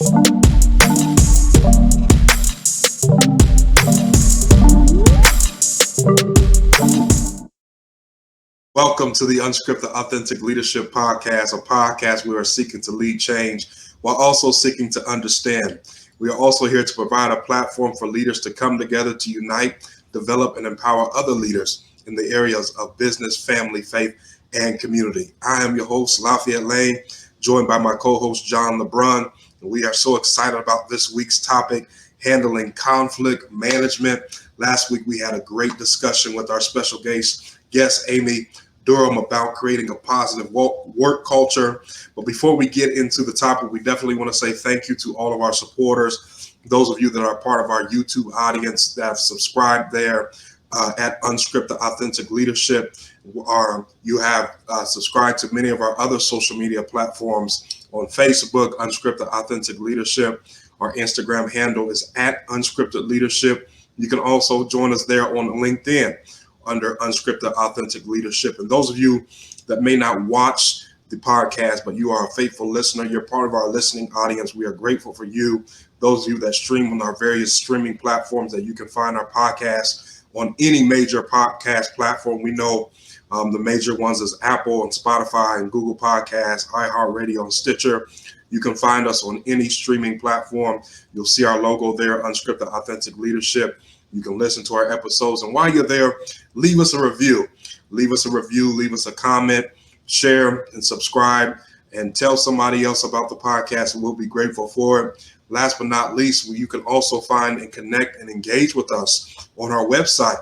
Welcome to the Unscripted Authentic Leadership Podcast, a podcast we are seeking to lead change while also seeking to understand. We are also here to provide a platform for leaders to come together to unite, develop, and empower other leaders in the areas of business, family, faith, and community. I am your host, Lafayette Lane, joined by my co-host, John LeBron. And we are so excited about this week's topic, handling conflict management. Last week, we had a great discussion with our special guest, Amy Durham, about creating a positive work culture. But before we get into the topic, we definitely want to say thank you to all of our supporters, those of you that are part of our YouTube audience that have subscribed there at Unscripted Authentic Leadership. You have subscribed to many of our other social media platforms on Facebook, Unscripted Authentic Leadership. Our Instagram handle is at Unscripted Leadership. You can also join us there on LinkedIn under Unscripted Authentic Leadership. And those of you that may not watch the podcast, but you are a faithful listener, you're part of our listening audience, we are grateful for you. Those of you that stream on our various streaming platforms, that you can find our podcast on any major podcast platform. We know the major ones is Apple and Spotify and Google Podcasts, IHeart Radio and Stitcher. You can find us on any streaming platform. You'll see our logo there, Unscripted Authentic Leadership. You can listen to our episodes. And while you're there, leave us a review. Leave us a comment, share and subscribe, and tell somebody else about the podcast, and we'll be grateful for it. Last but not least, you can also find and connect and engage with us on our website,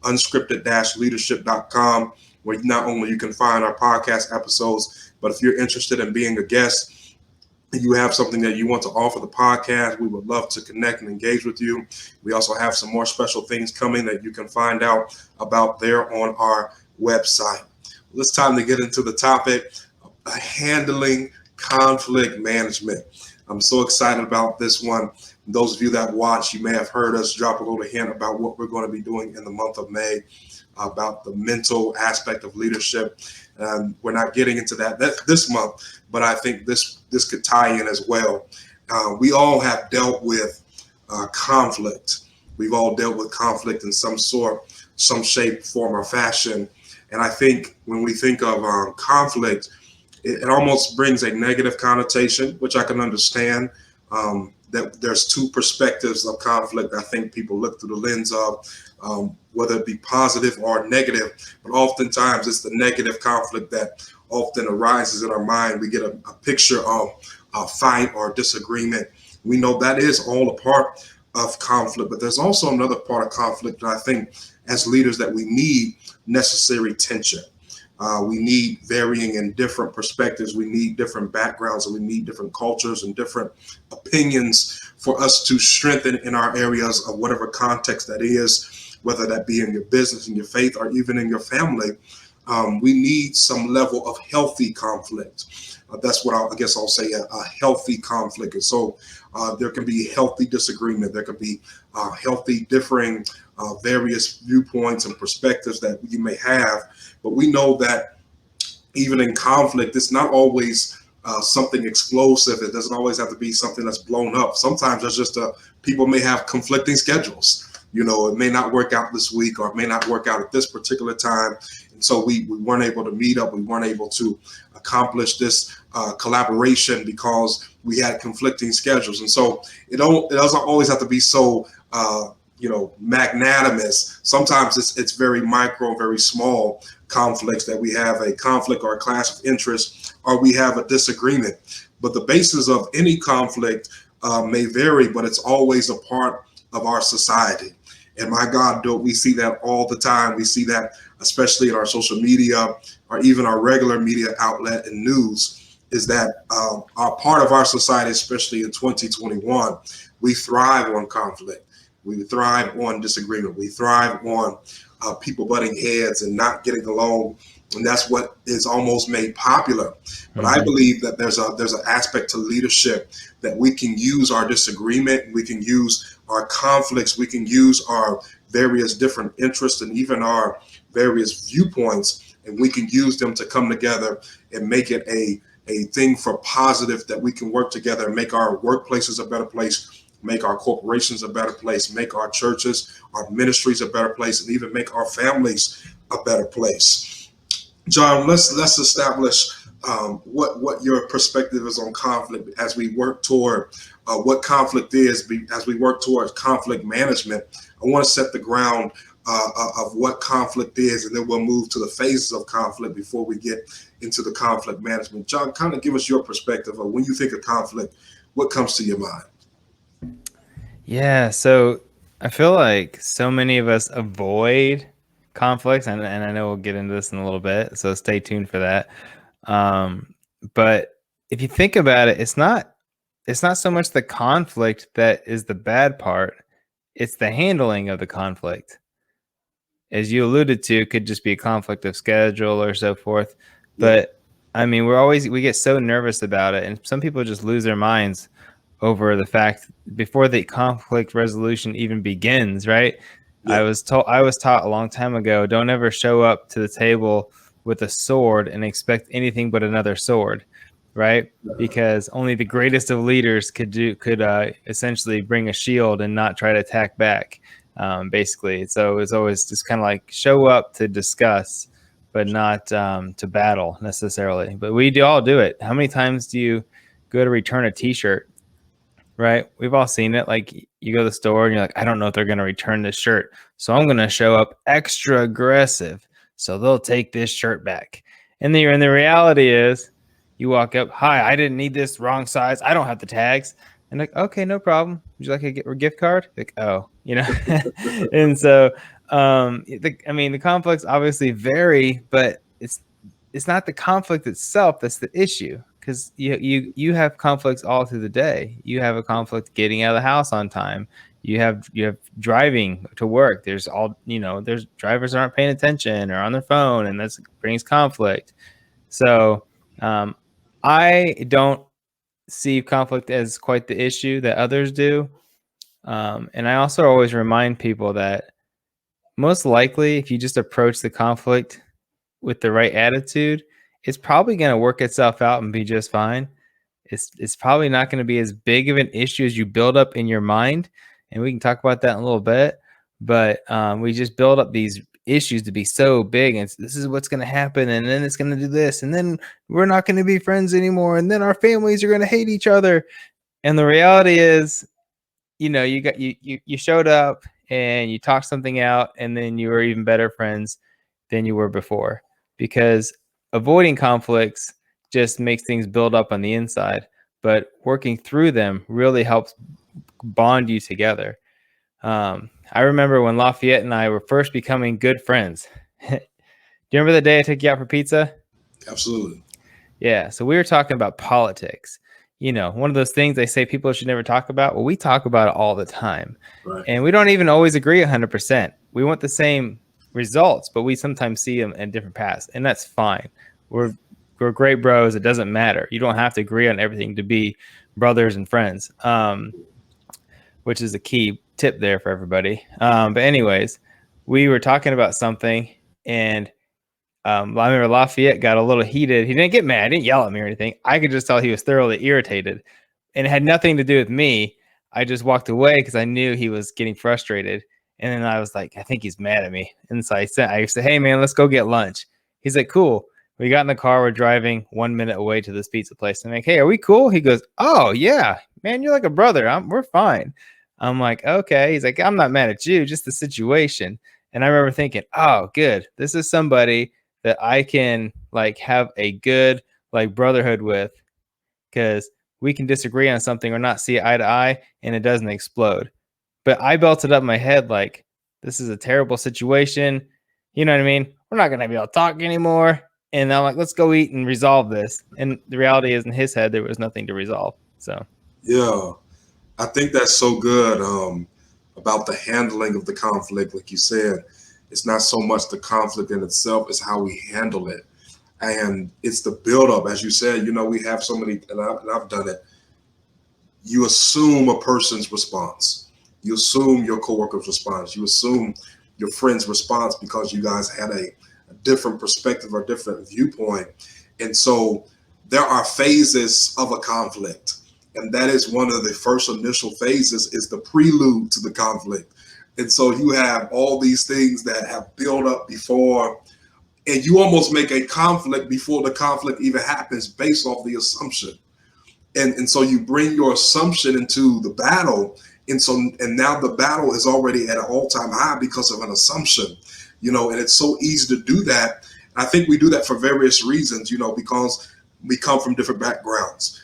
unscripted-leadership.com, where not only you can find our podcast episodes, but if you're interested in being a guest, and you have something that you want to offer the podcast, we would love to connect and engage with you. We also have some more special things coming that you can find out about there on our website. Well, it's time to get into the topic of handling conflict management. I'm so excited about this one. Those of you that watch, you may have heard us drop a little hint about what we're going to be doing in the month of May about the mental aspect of leadership. We're not getting into that this month, but I think this could tie in as well. We all have dealt with conflict. We've all dealt with conflict in some sort, some shape, form, or fashion. And I think when we think of conflict, it almost brings a negative connotation, which I can understand. That there's two perspectives of conflict I think people look through the lens of, whether it be positive or negative, but oftentimes it's the negative conflict that often arises in our mind. We get a picture of a fight or disagreement. We know that is all a part of conflict, but there's also another part of conflict that I think as leaders that we need necessary tension. We need varying and different perspectives. We need different backgrounds, and we need different cultures and different opinions for us to strengthen in our areas of whatever context that is, whether that be in your business, in your faith, or even in your family. We need some level of healthy conflict. That's what I guess I'll say, a healthy conflict. And so there can be healthy disagreement. There can be healthy differing various viewpoints and perspectives that you may have. But we know that even in conflict, it's not always something explosive. It doesn't always have to be something that's blown up. Sometimes there's just people may have conflicting schedules. You know, it may not work out this week, or it may not work out at this particular time. And so we weren't able to meet up. We weren't able to accomplish this collaboration because we had conflicting schedules. And so it doesn't always have to be so magnanimous. Sometimes it's very micro, very small conflicts that we have a conflict or a clash of interest, or we have a disagreement. But the basis of any conflict may vary, but it's always a part of our society. And my God, we see that all the time. We see that especially in our social media or even our regular media outlet and news, is that our part of our society, especially in 2021, we thrive on conflict. We thrive on disagreement. We thrive on people butting heads and not getting along. And that's what is almost made popular. But I believe that there's an aspect to leadership that we can use our disagreement, we can use our conflicts, we can use our various different interests and even our various viewpoints, and we can use them to come together and make it a a thing for positive that we can work together and make our workplaces a better place, make our corporations a better place, make our churches, our ministries a better place, and even make our families a better place. John, let's establish what your perspective is on conflict as we work toward what conflict is, as we work towards conflict management. I want to set the ground of what conflict is, and then we'll move to the phases of conflict before we get into the conflict management. John, kind of give us your perspective of when you think of conflict, what comes to your mind? Yeah, so I feel like so many of us avoid conflicts, and I know we'll get into this in a little bit, so stay tuned for that. But if you think about it, it's not so much the conflict that is the bad part, it's the handling of the conflict. As you alluded to, it could just be a conflict of schedule or so forth. Yeah, But I mean, we get so nervous about it, and some people just lose their minds over the fact before the conflict resolution even begins, right? yeah, I was taught a long time ago, don't ever show up to the table with a sword and expect anything but another sword, right? Because only the greatest of leaders could essentially bring a shield and not try to attack back, basically. So it's always just kind of like show up to discuss, but not to battle necessarily. But we do all do it. How many times do you go to return a T-shirt? Right? We've all seen it. Like you go to the store and you're like, I don't know if they're going to return this shirt. So I'm going to show up extra aggressive. So they'll take this shirt back. And the reality is you walk up, hi, I didn't need this, wrong size. I don't have the tags. And like, okay, no problem. Would you like a gift card? Like, oh, and so, the conflicts obviously vary, but it's not the conflict itself that's the issue, because you have conflicts all through the day. You have a conflict getting out of the house on time. You have driving to work. There's drivers that aren't paying attention or on their phone, and that brings conflict. So I don't see conflict as quite the issue that others do. And I also always remind people that most likely, if you just approach the conflict with the right attitude, it's probably going to work itself out and be just fine. It's probably not going to be as big of an issue as you build up in your mind, and we can talk about that in a little bit. But we just build up these issues to be so big, and this is what's going to happen, and then it's going to do this, and then we're not going to be friends anymore, and then our families are going to hate each other. And the reality is, you showed up and you talked something out, and then you were even better friends than you were before, because avoiding conflicts just makes things build up on the inside, but working through them really helps bond you together. I remember when Lafayette and I were first becoming good friends. Do you remember the day I took you out for pizza? absolutely. Yeah, so we were talking about politics. One of those things they say people should never talk about. Well, we talk about it all the time. Right. And we don't even always agree 100%. We want the same results, but we sometimes see them in different paths, and that's fine. We're great bros. It doesn't matter. You don't have to agree on everything to be brothers and friends, which is a key tip there for everybody. But anyways, we were talking about something, and I remember Lafayette got a little heated. He didn't get mad. He didn't yell at me or anything. I could just tell he was thoroughly irritated, and it had nothing to do with me. I just walked away because I knew he was getting frustrated. And then I was like, I think he's mad at me. And so I said, hey man, let's go get lunch. He's like, cool. We got in the car. We're driving 1 minute away to this pizza place. I'm like, hey, are we cool? He goes, oh yeah, man, you're like a brother. We're fine. I'm like, okay. He's like, I'm not mad at you, just the situation. And I remember thinking, oh, good. This is somebody that I can like have a good like brotherhood with, because we can disagree on something or not see eye to eye, and it doesn't explode. But I belted up my head like, this is a terrible situation. You know what I mean? We're not going to be able to talk anymore. And I'm like, let's go eat and resolve this. And the reality is, in his head, there was nothing to resolve. So, Yeah, I think that's so good about the handling of the conflict. Like you said, it's not so much the conflict in itself, it's how we handle it. And it's the buildup. As you said, we have so many, and I've done it. You assume a person's response. You assume your coworker's response. You assume your friend's response because you guys had a different perspective or different viewpoint. And so there are phases of a conflict. And that is one of the first initial phases, is the prelude to the conflict. And so you have all these things that have built up before, and you almost make a conflict before the conflict even happens based off the assumption. And so you bring your assumption into the battle. And now the battle is already at an all-time high because of an assumption, and it's so easy to do that. I think we do that for various reasons, because we come from different backgrounds,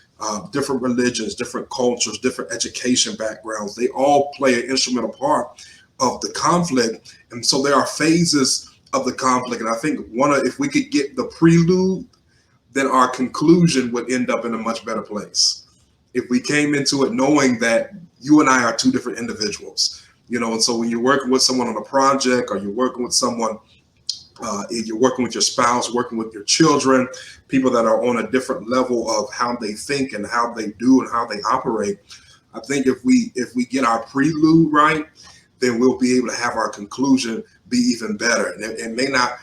different religions, different cultures, different education backgrounds. They all play an instrumental part of the conflict. And so there are phases of the conflict. And I think if we could get the prelude, then our conclusion would end up in a much better place. If we came into it knowing that you and I are two different individuals, and so when you're working with someone on a project, or you're working with someone, you're working with your spouse, working with your children, people that are on a different level of how they think and how they do and how they operate. I think if we get our prelude right, then we'll be able to have our conclusion be even better. And it may not,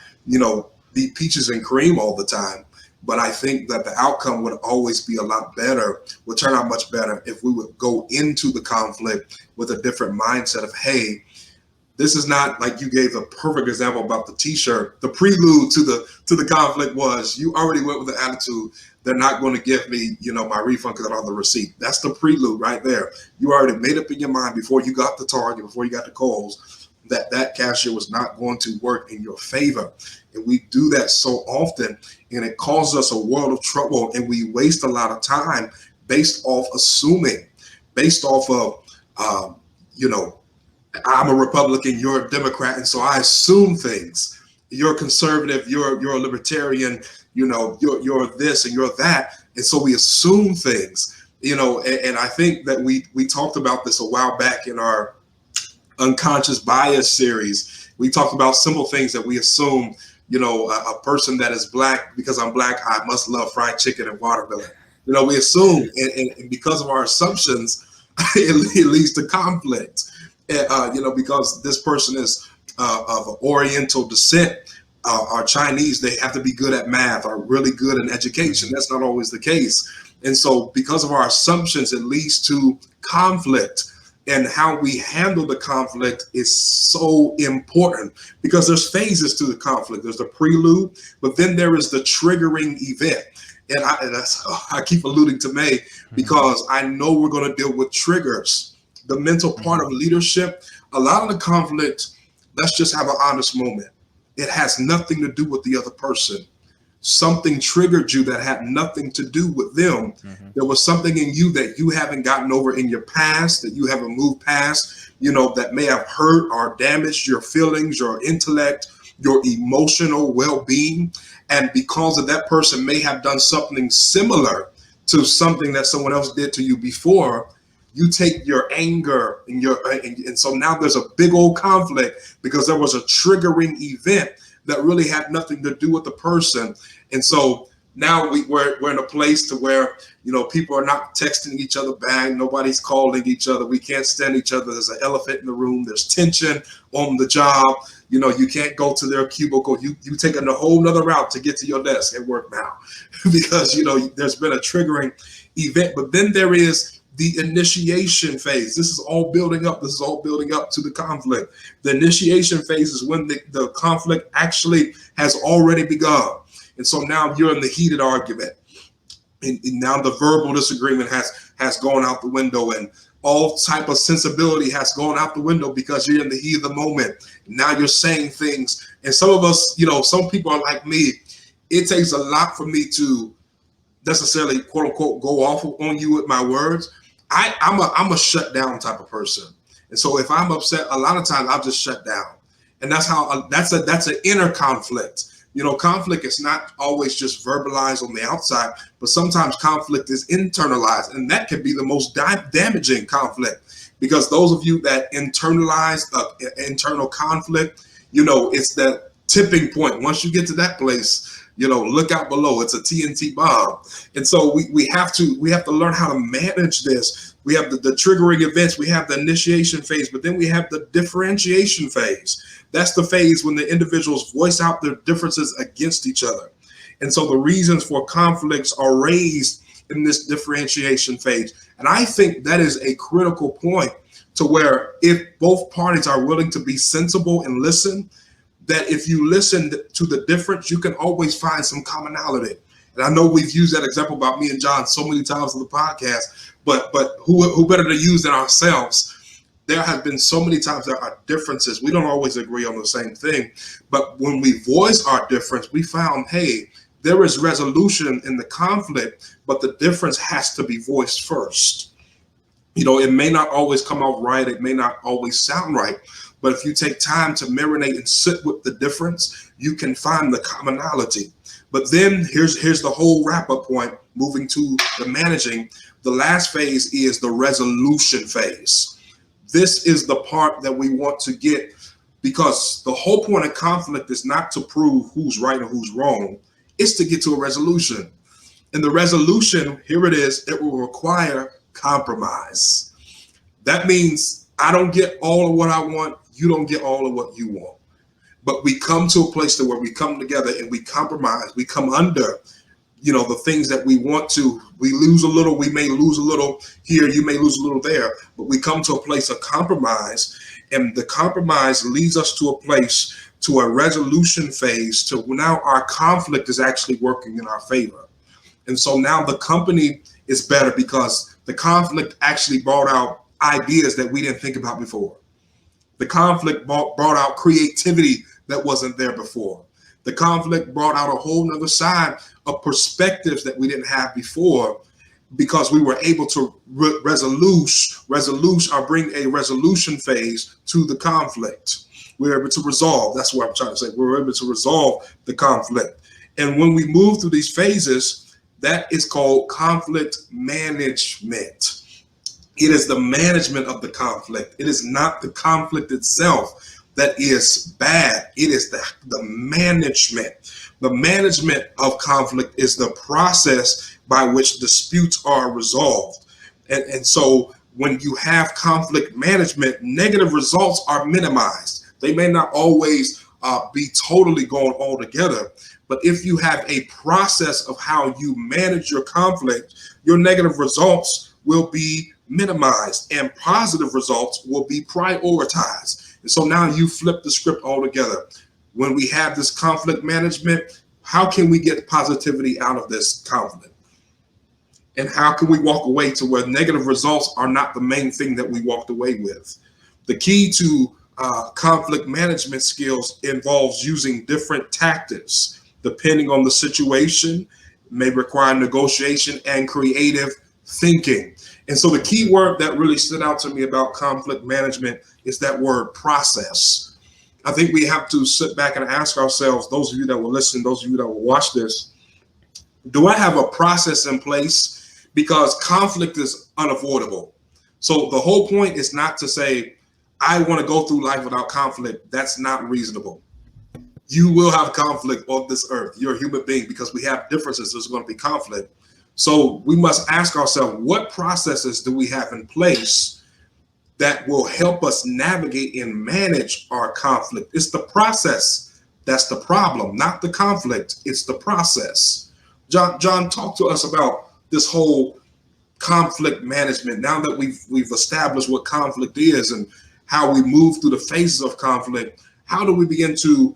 be peaches and cream all the time, but I think that the outcome would always be a lot better, would turn out much better if we would go into the conflict with a different mindset of, hey, this is not, like you gave a perfect example about the t-shirt. The prelude to the conflict was you already went with the attitude, they're not going to give me, my refund because I don't have the receipt. That's the prelude right there. You already made up in your mind before you got to Target, before you got to Kohl's, that cashier was not going to work in your favor. And we do that so often, and it causes us a world of trouble, and we waste a lot of time based off assuming, based off of, I'm a Republican, you're a Democrat, and so I assume things. You're a conservative, you're a libertarian, you're this and you're that, and so we assume things, and I think that we talked about this a while back in our unconscious bias series. We talked about simple things that we assume. A person that is black, because I'm black, I must love fried chicken and watermelon. We assume, and because of our assumptions, it leads to conflict. Because this person is of Oriental descent, or Chinese, they have to be good at math or really good in education. That's not always the case. And so because of our assumptions, it leads to conflict. And how we handle the conflict is so important, because there's phases to the conflict. There's the prelude, but then there is the triggering event. And I keep alluding to May, because I know we're going to deal with triggers. The mental part of leadership, a lot of the conflict, let's just have an honest moment. It has nothing to do with the other person. Something triggered you that had nothing to do with them. There was something in you that you haven't gotten over in your past, that you haven't moved past, that may have hurt or damaged your feelings, your intellect, your emotional well-being. And because of that person may have done something similar to something that someone else did to you before, you take your anger and so now there's a big old conflict because there was a triggering event that really had nothing to do with the person. And so now we're in a place to where, people are not texting each other back. Nobody's calling each other. We can't stand each other. There's an elephant in the room. There's tension on the job. You can't go to their cubicle. You taking a whole nother route to get to your desk at work now because, there's been a triggering event. But then there is the initiation phase. This is all building up. This is all building up to the conflict. The initiation phase is when the conflict actually has already begun. And so now you're in the heated argument. And now the verbal disagreement has gone out the window, and all type of sensibility has gone out the window because you're in the heat of the moment. Now you're saying things. And some of us, some people are like me. It takes a lot for me to necessarily, quote unquote, go off on you with my words. I'm a shut down type of person. And so if I'm upset, a lot of times I'll just shut down. And that's an inner conflict. Conflict is not always just verbalized on the outside, but sometimes conflict is internalized. And that can be the most damaging conflict, because those of you that internalize internal conflict, it's that tipping point. Once you get to that place, look out below. It's a TNT bomb. And so we have to learn how to manage this. We have the triggering events. We have the initiation phase, but then we have the differentiation phase. That's the phase when the individuals voice out their differences against each other. And so the reasons for conflicts are raised in this differentiation phase. And I think that is a critical point, to where if both parties are willing to be sensible and listen, that if you listen to the difference, you can always find some commonality. And I know we've used that example about me and John so many times on the podcast, but who better to use than ourselves? There have been so many times there are differences. We don't always agree on the same thing, but when we voice our difference, we found, hey, there is resolution in the conflict, but the difference has to be voiced first. You know, it may not always come out right. It may not always sound right. But if you take time to marinate and sit with the difference, you can find the commonality. But then here's the whole wrap-up point, moving to the managing. The last phase is the resolution phase. This is the part that we want to get, because the whole point of conflict is not to prove who's right or who's wrong. It's to get to a resolution. And the resolution, here it is, it will require compromise. That means I don't get all of what I want, you don't get all of what you want. But we come to a place where we come together and we compromise. We come under, you know, the things that we want to. We lose a little, we may lose a little here, you may lose a little there, but we come to a place of compromise, and the compromise leads us to a place, to a resolution phase, to now our conflict is actually working in our favor. And so now the company is better because the conflict actually brought out ideas that we didn't think about before. The conflict brought out creativity that wasn't there before. The conflict brought out a whole nother side of perspectives that we didn't have before, because we were able to bring a resolution phase to the conflict. We're able to resolve. That's what I'm trying to say. We're able to resolve the conflict. And when we move through these phases, that is called conflict management. It is the management of the conflict. It is not the conflict itself that is bad. It is the management. The management of conflict is the process by which disputes are resolved. And so when you have conflict management, negative results are minimized. They may not always be totally gone altogether, but if you have a process of how you manage your conflict, your negative results will be minimized and positive results will be prioritized. And so now you flip the script altogether. When we have this conflict management, how can we get positivity out of this conflict? And how can we walk away to where negative results are not the main thing that we walked away with? The key to conflict management skills involves using different tactics depending on the situation. It may require negotiation and creative thinking. And so the key word that really stood out to me about conflict management is that word process. I think we have to sit back and ask ourselves, those of you that will listen, those of you that will watch this, do I have a process in place? Because conflict is unavoidable. So the whole point is not to say, I want to go through life without conflict. That's not reasonable. You will have conflict on this earth. You're a human being. Because we have differences, there's going to be conflict. So we must ask ourselves, what processes do we have in place that will help us navigate and manage our conflict? It's the process that's the problem, not the conflict. It's the process. John, talk to us about this whole conflict management. Now that we've established what conflict is and how we move through the phases of conflict, how do we begin to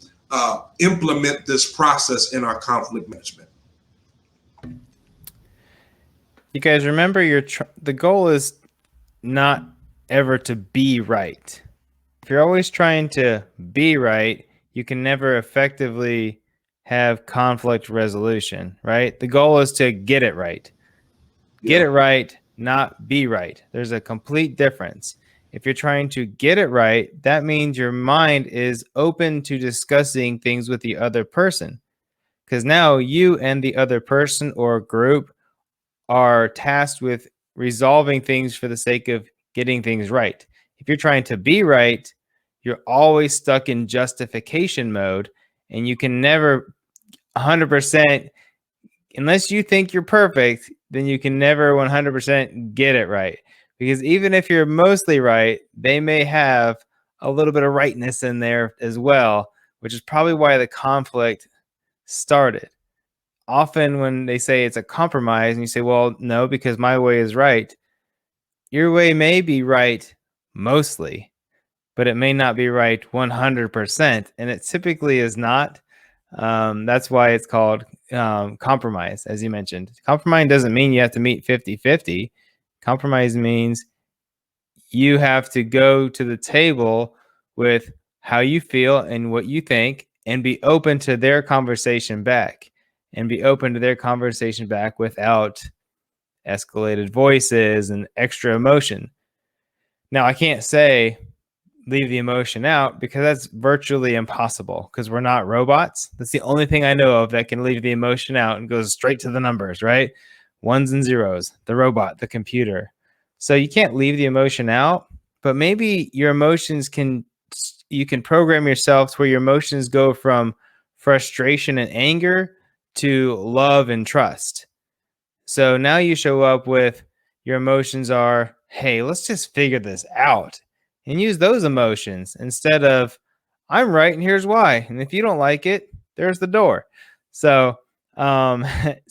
implement this process in our conflict management? You guys remember the goal is not ever to be right. If you're always trying to be right, you can never effectively have conflict resolution, right? The goal is to get it right. Get it right, not be right. There's a complete difference. If you're trying to get it right, that means your mind is open to discussing things with the other person. Because now you and the other person or group are tasked with resolving things for the sake of getting things right. If you're trying to be right, you're always stuck in justification mode, and you can never 100%, unless you think you're perfect, then you can never 100% get it right. Because even if you're mostly right, they may have a little bit of rightness in there as well, which is probably why the conflict started. often when they say it's a compromise and you say, well, no, because my way is right, your way may be right mostly, but it may not be right 100%. And it typically is not. That's why it's called compromise, as you mentioned. Compromise doesn't mean you have to meet 50-50. Compromise means you have to go to the table with how you feel and what you think and be open to their conversation back without escalated voices and extra emotion. Now, I can't say leave the emotion out because that's virtually impossible because we're not robots. That's the only thing I know of that can leave the emotion out and goes straight to the numbers, right? Ones and zeros, the robot, the computer. So you can't leave the emotion out, but maybe your emotions you can program yourself to where your emotions go from frustration and anger to love and trust. So now you show up with your emotions are, hey, let's just figure this out, and use those emotions instead of, I'm right and here's why. And if you don't like it, there's the door. So, so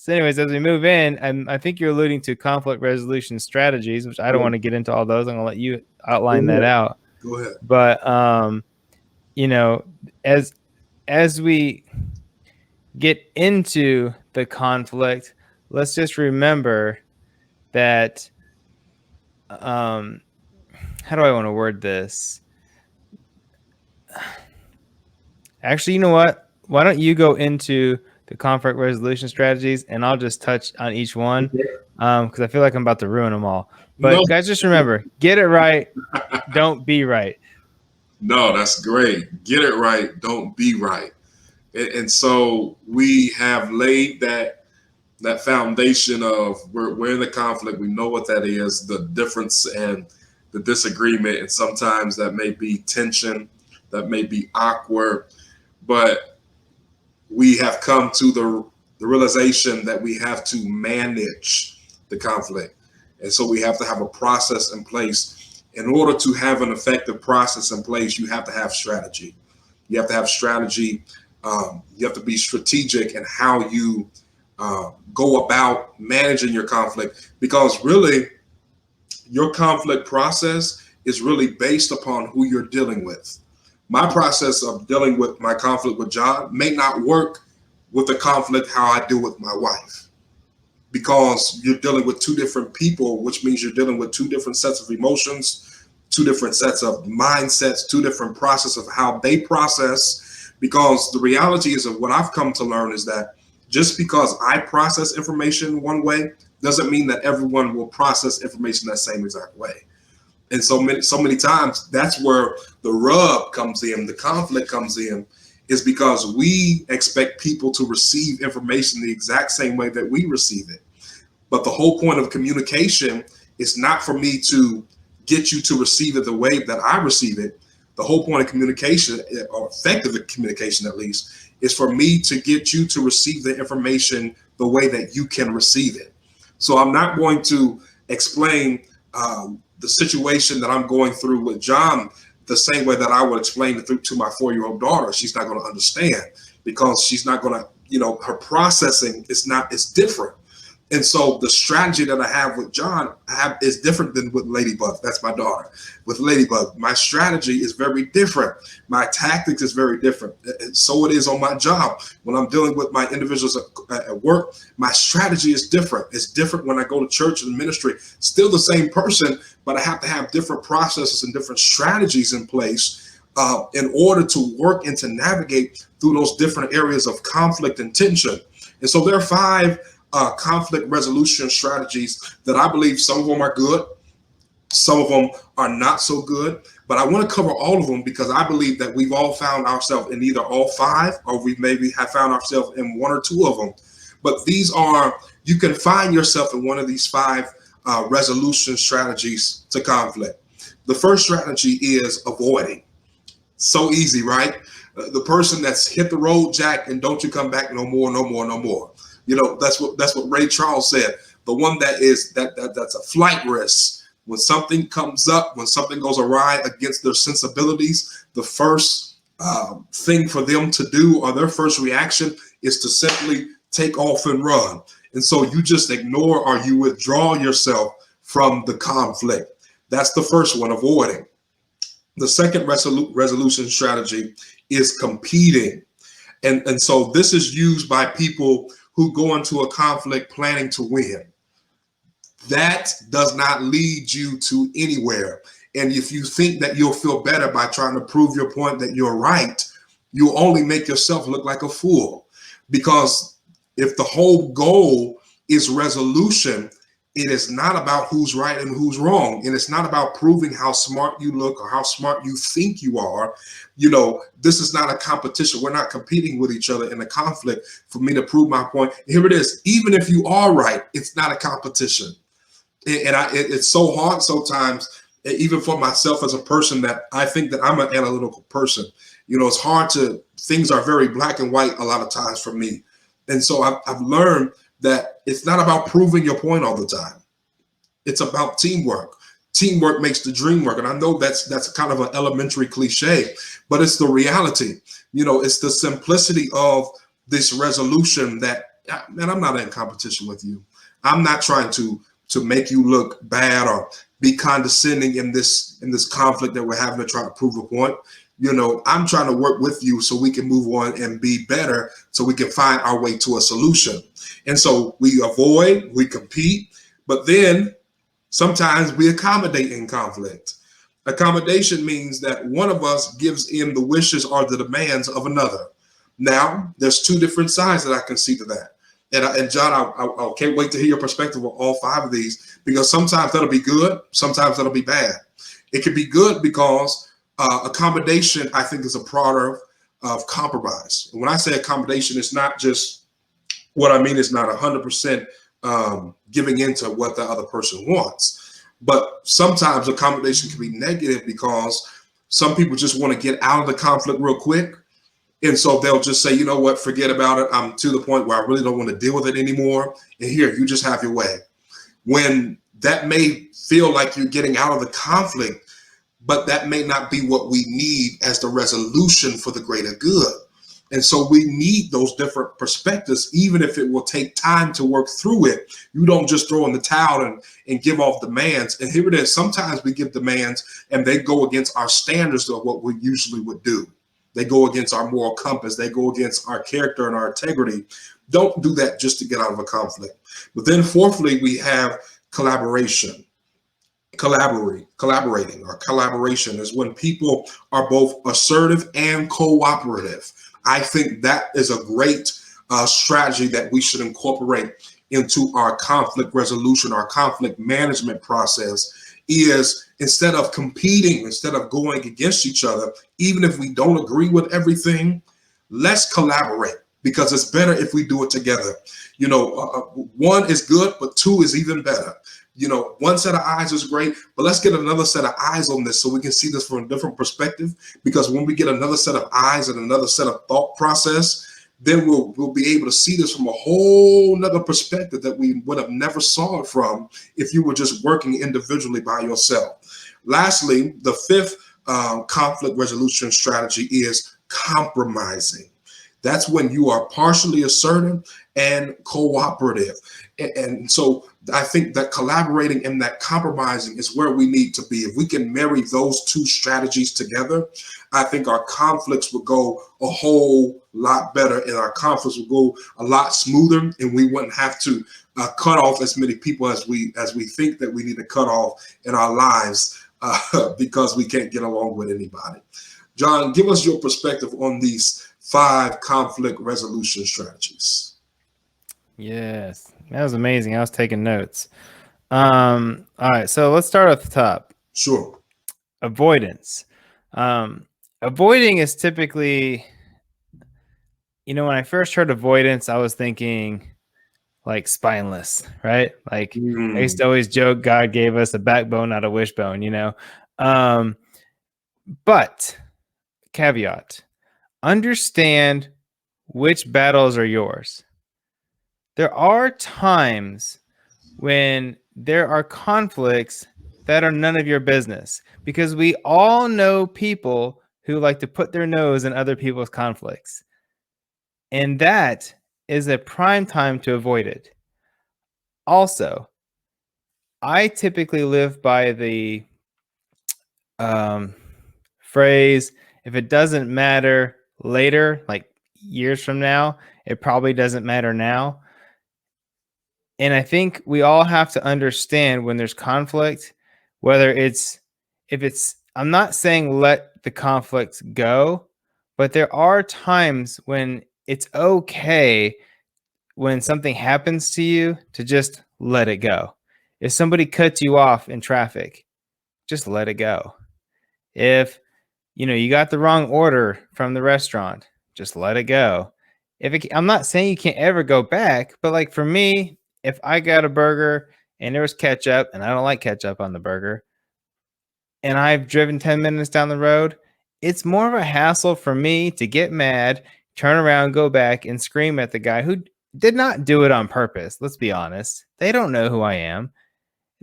anyways, as we move in, I think you're alluding to conflict resolution strategies, which I don't want to get into all those. I'm going to let you outline that out. Go ahead. But, you know, as we get into the conflict, let's just remember that, how do I want to word this? Actually, you know what? Why don't you go into the conflict resolution strategies and I'll just touch on each one because I feel like I'm about to ruin them all. But guys, just remember, get it right, don't be right. No, that's great. Get it right, don't be right. And so we have laid that foundation of we're in the conflict. We know what that is, the difference and the disagreement, and sometimes that may be tension, that may be awkward, but we have come to the realization that we have to manage the conflict. And so we have to have a process in place. In order to have an effective process in place, you have to have strategy. You have to have strategy. You have to be strategic in how you go about managing your conflict, because really your conflict process is really based upon who you're dealing with. My process of dealing with my conflict with John may not work with the conflict how I deal with my wife, because you're dealing with two different people, which means you're dealing with two different sets of emotions, two different sets of mindsets, two different processes of how they process. Because the reality is, of what I've come to learn is that just because I process information one way doesn't mean that everyone will process information that same exact way. And so many times that's where the rub comes in, the conflict comes in, is because we expect people to receive information the exact same way that we receive it. But the whole point of communication is not for me to get you to receive it the way that I receive it. The whole point of communication, or effective communication at least, is for me to get you to receive the information the way that you can receive it. So I'm not going to explain the situation that I'm going through with John the same way that I would explain it to my 4-year-old daughter. She's not going to understand, because she's not going to, her processing is different. And so the strategy that I have with John is different than with Ladybug. That's my daughter. With Ladybug, my strategy is very different. My tactics is very different. And so it is on my job. When I'm dealing with my individuals at work, my strategy is different. It's different when I go to church and ministry. Still the same person, but I have to have different processes and different strategies in place in order to work and to navigate through those different areas of conflict and tension. And so there are 5 conflict resolution strategies that I believe some of them are good, some of them are not so good, but I want to cover all of them because I believe that we've all found ourselves in either all 5, or we maybe have found ourselves in 1 or 2 of them. But you can find yourself in one of these 5 resolution strategies to conflict. The first strategy is avoiding. So easy, right? The person that's hit the road, Jack, and don't you come back no more, no more, no more. That's what Ray Charles said. The one that's a flight risk. When something comes up, when something goes awry against their sensibilities, the first thing for them to do, or their first reaction, is to simply take off and run. And so you just ignore or you withdraw yourself from the conflict. That's the first one, avoiding. The second resolution strategy is competing. And so this is used by people who go into a conflict planning to win. That does not lead you to anywhere. And if you think that you'll feel better by trying to prove your point that you're right, you'll only make yourself look like a fool. Because if the whole goal is resolution, it is not about who's right and who's wrong. And it's not about proving how smart you look or how smart you think you are. You know, this is not a competition. We're not competing with each other in a conflict for me to prove my point. Here it is. Even if you are right, it's not a competition. And it's so hard sometimes, even for myself as a person, that I think that I'm an analytical person. You know, it's hard things are very black and white a lot of times for me. And so I've learned that it's not about proving your point all the time. It's about teamwork. Teamwork makes the dream work. And I know that's kind of an elementary cliche, but it's the reality. You know, it's the simplicity of this resolution that, man, I'm not in competition with you. I'm not trying to make you look bad or be condescending in this conflict that we're having to try to prove a point. You know, I'm trying to work with you so we can move on and be better, so we can find our way to a solution. And so we avoid, we compete, but then sometimes we accommodate in conflict. Accommodation means that one of us gives in the wishes or the demands of another. Now, there's two different sides that I can see to that. And John, I can't wait to hear your perspective on all five of these, because sometimes that'll be good, sometimes that'll be bad. It could be good because accommodation, I think, is a product of compromise. And when I say accommodation, it's not just, what I mean is not 100% giving into what the other person wants. But sometimes accommodation can be negative because some people just want to get out of the conflict real quick. And so they'll just say, you know what, forget about it. I'm to the point where I really don't want to deal with it anymore. And here, you just have your way. When that may feel like you're getting out of the conflict, but that may not be what we need as the resolution for the greater good. And so we need those different perspectives, even if it will take time to work through it. You don't just throw in the towel and give off demands. And here it is. Sometimes we give demands and they go against our standards of what we usually would do. They go against our moral compass. They go against our character and our integrity. Don't do that just to get out of a conflict. But then fourthly, we have collaboration. Collaborating or collaboration is when people are both assertive and cooperative. I think that is a great strategy that we should incorporate into our conflict resolution, our conflict management process. Is instead of competing, instead of going against each other, even if we don't agree with everything, let's collaborate, because it's better if we do it together. You know, one is good, but two is even better. You know, one set of eyes is great, but let's get another set of eyes on this so we can see this from a different perspective. Because when we get another set of eyes and another set of thought process, then we'll be able to see this from a whole nother perspective that we would have never saw it from if you were just working individually by yourself. Lastly, the fifth conflict resolution strategy is compromising. That's when you are partially assertive and cooperative. And so I think that collaborating and that compromising is where we need to be. If we can marry those two strategies together, I think our conflicts will go a whole lot better, and our conflicts will go a lot smoother, and we wouldn't have to cut off as many people as we think that we need to cut off in our lives because we can't get along with anybody. John, give us your perspective on these 5 conflict resolution strategies. Yes, that was amazing. I was taking notes. All right, so let's start at the top. Sure. Avoidance. Avoiding is typically, you know, when I first heard avoidance, I was thinking like spineless, right? Like I used to always joke God gave us a backbone, not a wishbone, you know. But caveat, understand which battles are yours. There are times when there are conflicts that are none of your business, because we all know people who like to put their nose in other people's conflicts. And that is a prime time to avoid it. Also, I typically live by the phrase, if it doesn't matter later, like years from now, it probably doesn't matter now. And I think we all have to understand when there's conflict, whether I'm not saying let the conflict go, but there are times when it's okay when something happens to you to just let it go. If somebody cuts you off in traffic, just let it go. If you got the wrong order from the restaurant, just let it go. I'm not saying you can't ever go back, but like for me, if I got a burger and there was ketchup and I don't like ketchup on the burger and I've driven 10 minutes down the road, it's more of a hassle for me to get mad, turn around, go back and scream at the guy who did not do it on purpose. Let's be honest. They don't know who I am.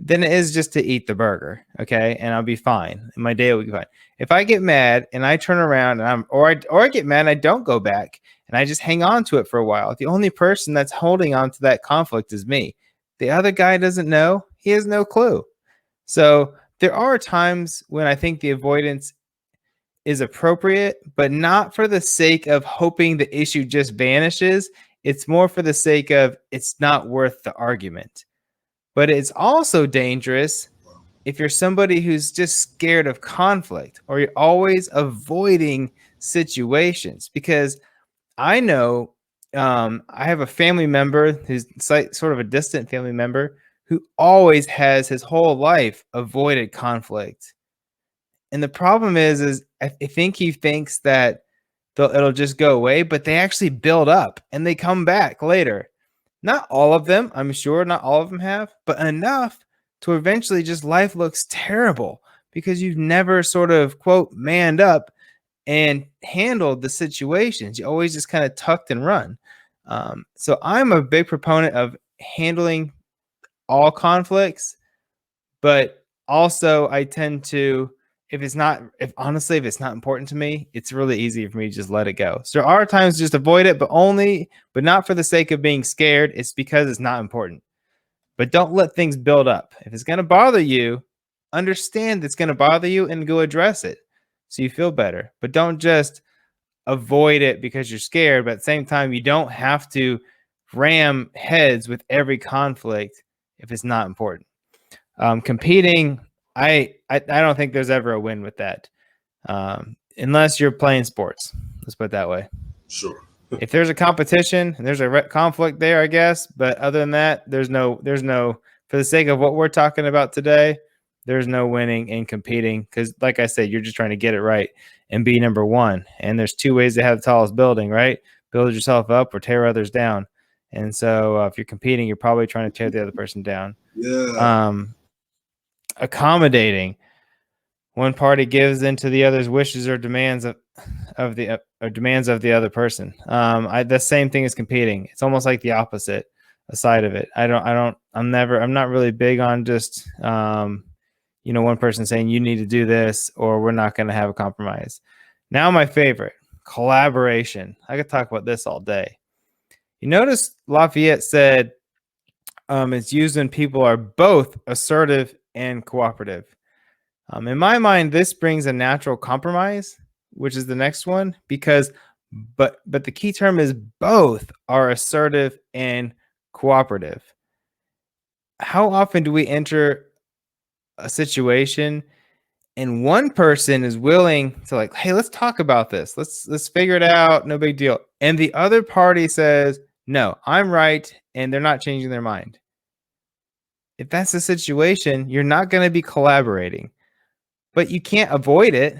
Than it is just to eat the burger, okay? And I'll be fine. My day will be fine. If I get mad and I turn around and I get mad and I don't go back and I just hang on to it for a while, the only person that's holding on to that conflict is me. The other guy doesn't know. He has no clue. So there are times when I think the avoidance is appropriate, but not for the sake of hoping the issue just vanishes. It's more for the sake of it's not worth the argument. But it's also dangerous if you're somebody who's just scared of conflict or you're always avoiding situations. Because I know I have a family member who's sort of a distant family member who always has his whole life avoided conflict. And the problem is I think he thinks that it'll just go away, but they actually build up and they come back later. Not all of them, I'm sure not all of them have, but enough to eventually just life looks terrible because you've never sort of, quote, manned up and handled the situations. You always just kind of tucked and run. So I'm a big proponent of handling all conflicts, but also I tend to, if it's not important to me, it's really easy for me to just let it go. So there are times to just avoid it, but not for the sake of being scared. It's because it's not important. But don't let things build up. If it's going to bother you, understand it's going to bother you and go address it so you feel better. But don't just avoid it because you're scared. But at the same time, you don't have to ram heads with every conflict if it's not important. Competing, I don't think there's ever a win with that, unless you're playing sports. Let's put it that way. Sure. If there's a competition and there's a conflict there, I guess. But other than that, there's no. For the sake of what we're talking about today, there's no winning in competing because, like I said, you're just trying to get it right and be number one. And there's two ways to have the tallest building, right? Build yourself up or tear others down. And so, if you're competing, you're probably trying to tear the other person down. Yeah. Accommodating. One party gives into the other's wishes or demands of the other person. The same thing as competing. It's almost like the opposite side of it. I'm not really big on just one person saying you need to do this or we're not going to have a compromise. Now my favorite, collaboration. I could talk about this all day. You notice Lafayette said it's used when people are both assertive and cooperative. In my mind, this brings a natural compromise, which is the next one, but the key term is both are assertive and cooperative. How often do we enter a situation and one person is willing to like, hey, let's talk about this. Let's figure it out. No big deal. And the other party says, no, I'm right. And they're not changing their mind. If that's the situation, you're not going to be collaborating. But you can't avoid it,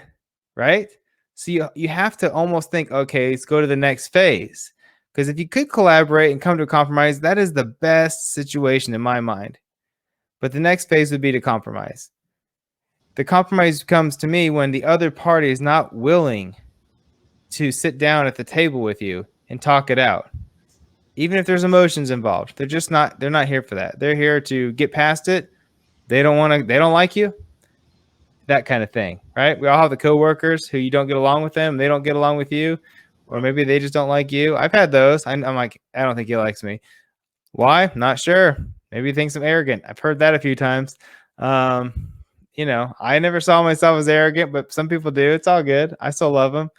right? So you have to almost think, okay, let's go to the next phase. Because if you could collaborate and come to a compromise, that is the best situation in my mind. But the next phase would be to compromise. The compromise comes to me when the other party is not willing to sit down at the table with you and talk it out. Even if there's emotions involved, they're not here for that. They're here to get past it. They don't like you. That kind of thing, right? We all have the coworkers who you don't get along with them. They don't get along with you. or maybe they just don't like you. I've had those. I'm like, I don't think he likes me. Why? Not sure. Maybe he thinks I'm arrogant. I've heard that a few times. I never saw myself as arrogant, but some people do. It's all good. I still love them.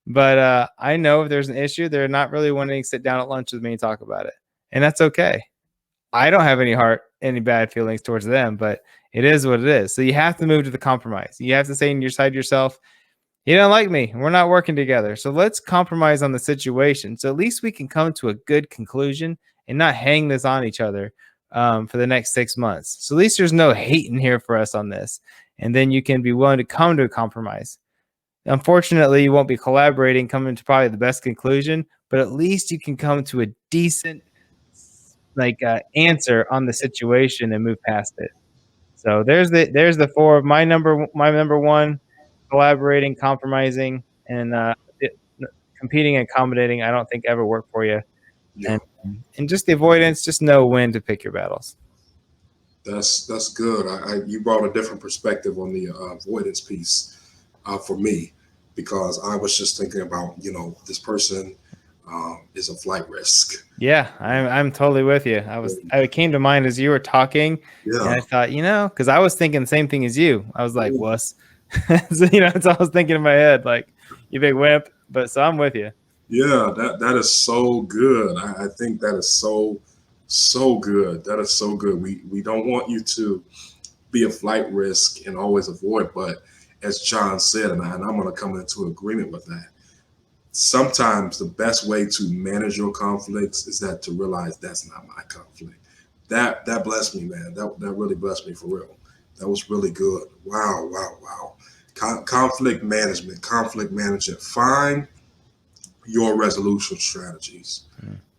But I know if there's an issue, they're not really wanting to sit down at lunch with me and talk about it. And that's okay. I don't have any bad feelings towards them, but it is what it is. So you have to move to the compromise. You have to say inside yourself, you don't like me. We're not working together. So let's compromise on the situation. So at least we can come to a good conclusion and not hang this on each other for the next 6 months. So at least there's no hate in here for us on this. And then you can be willing to come to a compromise. Unfortunately, you won't be collaborating, coming to probably the best conclusion, but at least you can come to a decent answer on the situation and move past it. So there's the four of my number one: collaborating, compromising, and competing and accommodating. I don't think ever work for you. Yeah. And just the avoidance, just know when to pick your battles. That's good. You brought a different perspective on the avoidance piece for me, because I was just thinking about, this person is a flight risk. Yeah, I'm totally with you. I came to mind as you were talking, and I thought, because I was thinking the same thing as you. I was like, wuss. So, it's all I was thinking in my head, like, you big wimp. But so I'm with you. Yeah, that is so good. I think that is so good. That is so good. We don't want you to be a flight risk and always avoid, but as John said, and I'm going to come into agreement with that. Sometimes the best way to manage your conflicts is to realize that's not my conflict. That blessed me, man. That really blessed me for real. That was really good. Wow. Conflict management. Find your resolution strategies.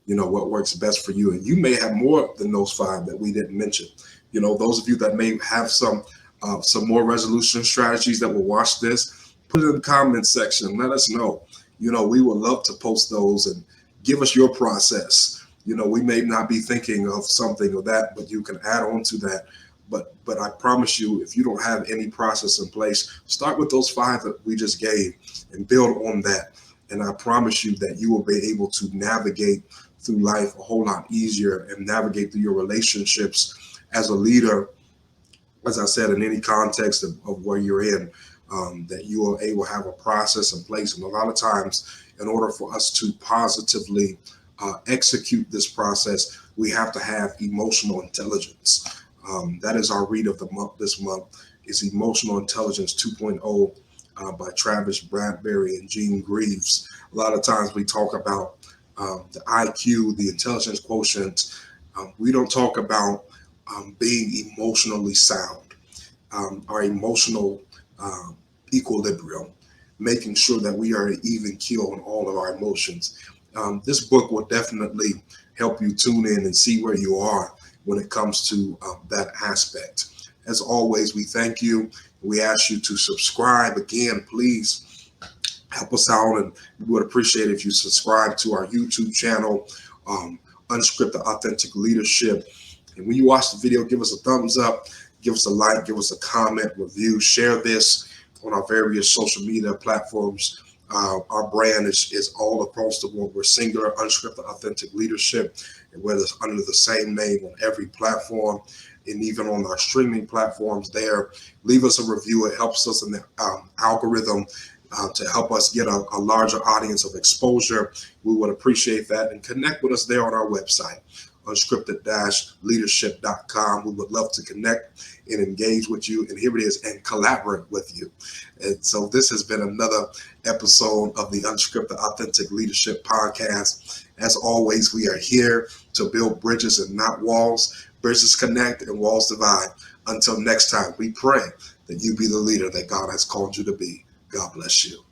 What works best for you. And you may have more than those 5 that we didn't mention. Those of you that may have some more resolution strategies that will watch this, put it in the comments section. Let us know. We would love to post those and give us your process. We may not be thinking of something or that, but you can add on to that. But I promise you, if you don't have any process in place, start with those 5 that we just gave and build on that. And I promise you that you will be able to navigate through life a whole lot easier and navigate through your relationships as a leader, as I said, in any context of where you're in, that you are able to have a process in place. And a lot of times, in order for us to positively execute this process, we have to have emotional intelligence. That is our read of the month this month, is Emotional Intelligence 2.0 by Travis Bradbury and Gene Greaves. A lot of times we talk about the IQ, the intelligence quotient. We don't talk about being emotionally sound, our emotional equilibrium, making sure that we are an even keel on all of our emotions. This book will definitely help you tune in and see where you are when it comes to that aspect. As always, we thank you. We ask you to subscribe. Again, please help us out, and we would appreciate if you subscribe to our YouTube channel, Unscripted Authentic Leadership. And when you watch the video, give us a thumbs up, give us a like, give us a comment, review, share this on our various social media platforms. Our brand is all across the world. We're singular, Unscripted Authentic Leadership, and we're under the same name on every platform, and even on our streaming platforms there. Leave us a review. It helps us in the algorithm to help us get a larger audience of exposure. We would appreciate that. And connect with us there on our website, unscripted-leadership.com. We would love to connect and engage with you, and here it is, and collaborate with you. And so this has been another episode of the Unscripted Authentic Leadership Podcast. As always, we are here to build bridges and not walls. Bridges connect and walls divide. Until next time, we pray that you be the leader that God has called you to be. God bless you.